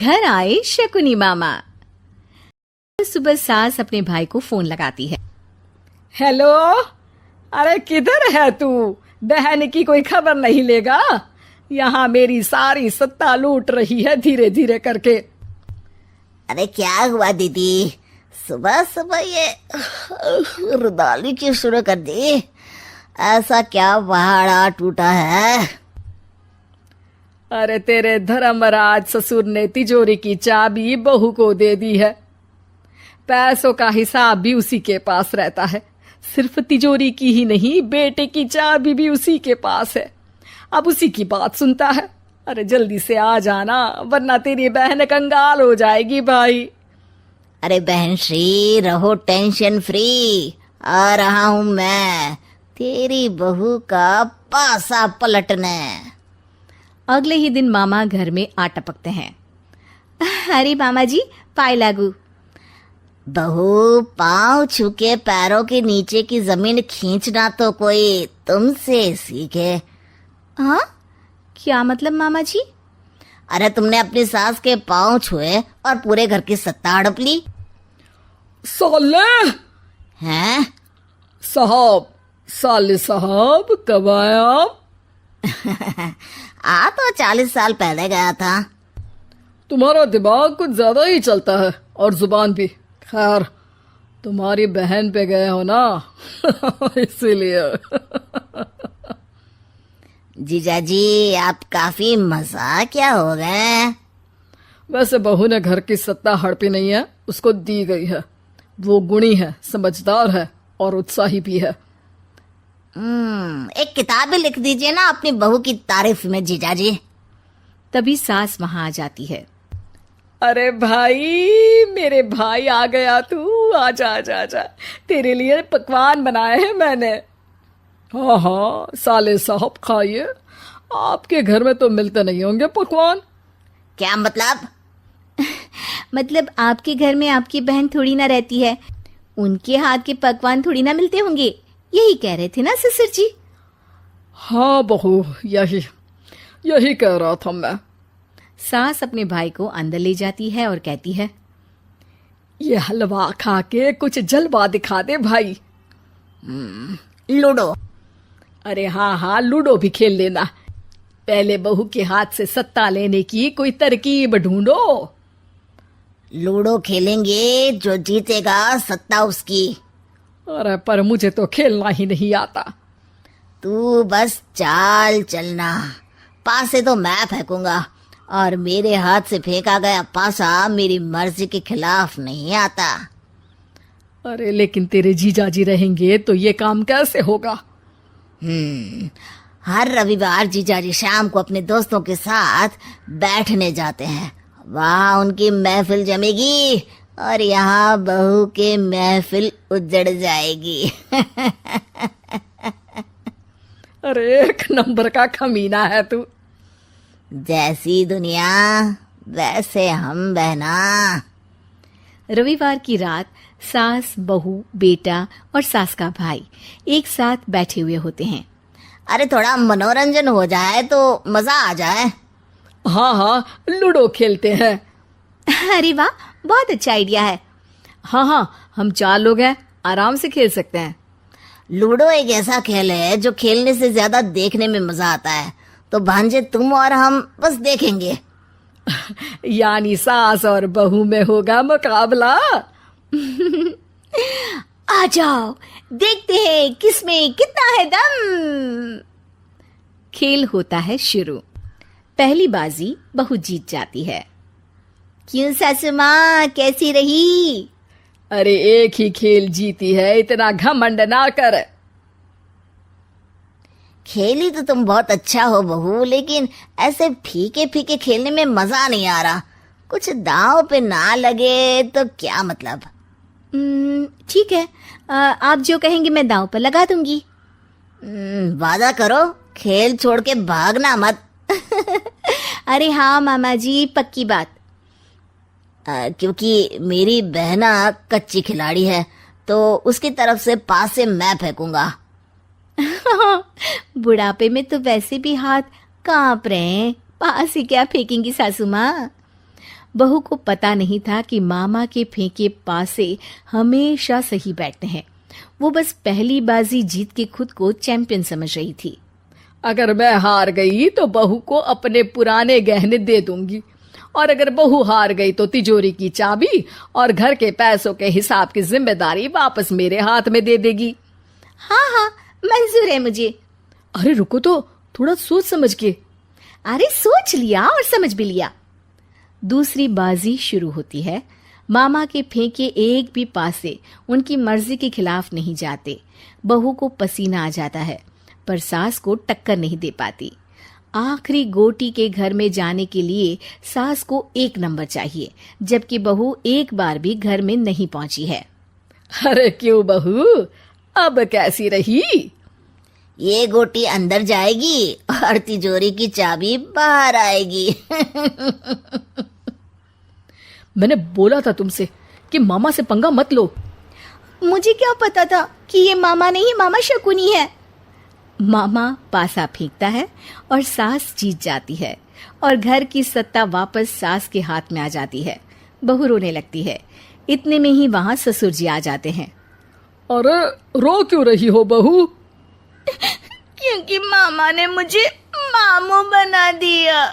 घर आए शकुनी मामा। सुबह सास अपने भाई को फोन लगाती है। हेलो, अरे किधर है तू? बहन की कोई खबर नहीं लेगा? यहाँ मेरी सारी सत्ता लूट रही है धीरे धीरे करके। अरे क्या हुआ दीदी, सुबह सुबह ये रुदाली क्यों शुरू कर दी? ऐसा क्या पहाड़ा टूटा है? अरे तेरे धर्मराज ससुर ने तिजोरी की चाबी बहू को दे दी है। पैसों का हिसाब भी उसी के पास रहता है। सिर्फ तिजोरी की ही नहीं, बेटे की चाबी भी उसी के पास है। अब उसी की बात सुनता है। अरे जल्दी से आ जाना, वरना तेरी बहन कंगाल हो जाएगी भाई। अरे बहन श्री, रहो टेंशन फ्री। आ रहा हूं मैं, तेरी बहू का पासा पलटने। अगले ही दिन मामा घर में आ टपकते हैं। अरे मामा जी, पाए लागू। बहू, पाँव छूके पैरों के नीचे की जमीन खींचना तो कोई तुमसे सीखे। हाँ, क्या मतलब मामा जी? अरे तुमने अपनी सास के पाँव छुए और पूरे घर की सत्ता हड़प ली। साले हैं? साले साहब कब आए आप? आ तो 40 साल पहले गया था। तुम्हारा दिमाग कुछ ज्यादा ही चलता है और जुबान भी। खैर, तुम्हारी बहन पे गए हो ना इसीलिए। जीजाजी, आप काफी मजाकिया हो गए। वैसे बहू ने घर की सत्ता हड़पी नहीं है, उसको दी गई है। वो गुणी है, समझदार है और उत्साही भी है। एक किताब भी लिख दीजिए ना अपनी बहू की तारीफ में जीजाजी। तभी सास वहां आ जाती है। अरे भाई, मेरे भाई आ गया तू। आजा आजा आजा, तेरे लिए पकवान बनाए हैं मैंने। हाँ हाँ साले साहब, खाइए। आपके घर में तो मिलते नहीं होंगे पकवान। क्या मतलब? मतलब आपके घर में आपकी बहन थोड़ी ना रहती है, उनके हाथ के पकवान थोड़ी ना मिलते होंगे, यही कह रहे थे ना ससुर जी? हाँ बहू, यही कह रहा था मैं। सास अपने भाई को अंदर ले जाती है और कहती है, ये हलवा खा के कुछ जलवा दिखा दे भाई। लूडो। अरे हाँ हाँ, लूडो भी खेल लेना। पहले बहू के हाथ से सत्ता लेने की कोई तरकीब ढूंढो। लूडो खेलेंगे, जो जीतेगा सत्ता उसकी। अरे पर मुझे तो खेलना ही नहीं आता। तू बस चाल चलना, पासे तो मैं फेंकूंगा और मेरे हाथ से फेंका गया पासा मेरी मर्जी के खिलाफ नहीं आता। अरे लेकिन तेरे जीजाजी रहेंगे तो ये काम कैसे होगा? हर रविवार जीजाजी शाम को अपने दोस्तों के साथ बैठने जाते हैं। वहाँ उनकी महफिल जमेगी और यहाँ बहू के महफिल उजड़ जाएगी। अरे एक नंबर का खमीना है तू। जैसी दुनिया वैसे हम बहना। रविवार की रात सास, बहू, बेटा और सास का भाई एक साथ बैठे हुए होते हैं। अरे थोड़ा मनोरंजन हो जाए तो मजा आ जाए। हाँ हाँ, लूडो खेलते हैं। अरे वाह, बहुत अच्छा आइडिया है। हाँ हाँ, हम 4 लोग हैं, आराम से खेल सकते हैं। लूडो एक ऐसा खेल है जो खेलने से ज्यादा देखने में मजा आता है। तो भांजे तुम और हम बस देखेंगे। यानी सास और बहू में होगा मुकाबला। आ जाओ, देखते हैं किसमें कितना है दम। खेल होता है शुरू। पहली बाजी बहू जीत जाती है। क्यों सासू माँ, कैसी रही? अरे एक ही खेल जीती है, इतना घमंड ना कर। खेली तो तुम बहुत अच्छा हो बहू, लेकिन ऐसे फीके फीके खेलने में मजा नहीं आ रहा। कुछ दांव पे ना लगे तो क्या मतलब? ठीक है, आप जो कहेंगे मैं दांव पर लगा दूंगी। वादा करो, खेल छोड़ के भागना मत। अरे हाँ मामा जी, पक्की बात। क्योंकि मेरी बहना कच्ची खिलाड़ी है, तो उसकी तरफ से पास से मैं फेंकूंगा। बुढ़ापे में तो वैसे भी हाथ कांप रहे हैं, पास ही क्या फेंकेंगी सासू माँ। बहू को पता नहीं था कि मामा के फेंके पासे हमेशा सही बैठते हैं। वो बस पहली बाजी जीत के खुद को चैंपियन समझ रही थी। अगर मैं हार गई तो बहू को अपने पुराने गहने दे दूंगी, और अगर बहू हार गई तो तिजोरी की चाबी और घर के पैसों के हिसाब की जिम्मेदारी वापस मेरे हाथ में दे देगी। हाँ हाँ, मंजूर है मुझे। अरे रुको तो, थोड़ा सोच समझ के। अरे सोच लिया और समझ भी लिया। दूसरी बाजी शुरू होती है। मामा के फेंके एक भी पासे उनकी मर्जी के खिलाफ नहीं जाते। बहू को पसीना आ जाता है, पर सास को टक्कर नहीं दे पाती। आखिरी गोटी के घर में जाने के लिए सास को 1 नंबर चाहिए, जबकि बहू एक बार भी घर में नहीं पहुंची है। अरे क्यों बहू, अब कैसी रही? ये गोटी अंदर जाएगी और तिजोरी की चाबी बाहर आएगी। मैंने बोला था तुमसे कि मामा से पंगा मत लो। मुझे क्या पता था कि ये मामा नहीं, मामा शकुनी है। मामा पासा फेंकता है और सास जीत जाती है और घर की सत्ता वापस सास के हाथ में आ जाती है। बहू रोने लगती है। इतने में ही वहां ससुर जी आ जाते हैं। अरे रो क्यों रही हो बहू? क्योंकि मामा ने मुझे मामू बना दिया।